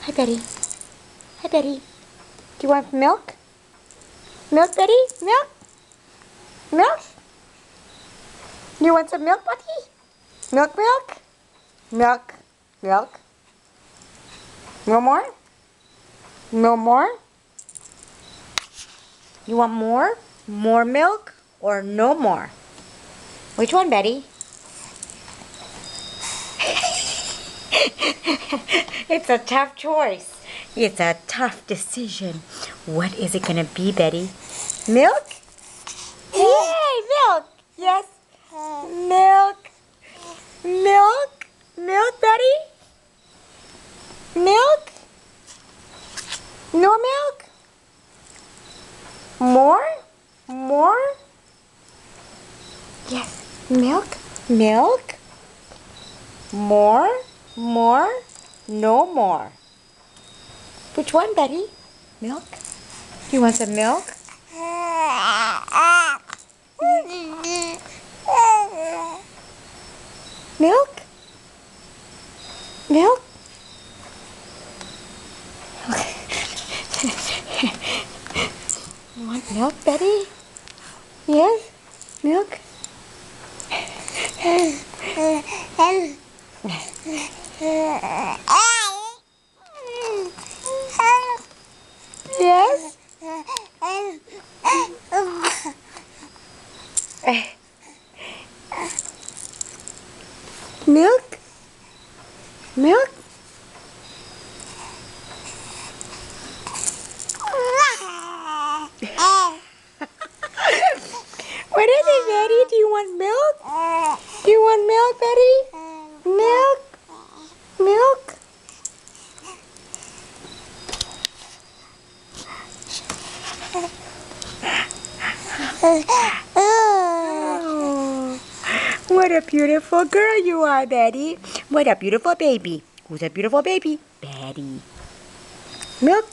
Hi, Betty. Hi, Betty. Do you want milk? Milk, Betty? Milk? Milk? You want some milk, Buddy? Milk, milk? Milk, milk. No more? No more? You want more? More milk or no more? Which one, Betty? It's a tough choice. It's a tough decision. What is it gonna be, Betty? Milk? Yay, milk! Yes. Milk. Milk? Milk, Betty? Milk? No milk? More? More? Yes. Milk? Milk? More? More? No more. Which one, Betty? Milk? You want some milk? Milk? Milk? You want milk, Betty? Yes? Milk? Yes? Milk? Milk? What is it, Betty? Do you want milk? Do you want milk, Betty? Milk? Milk? Oh, what a beautiful girl you are, Betty. What a beautiful baby. Who's a beautiful baby? Betty. Milk?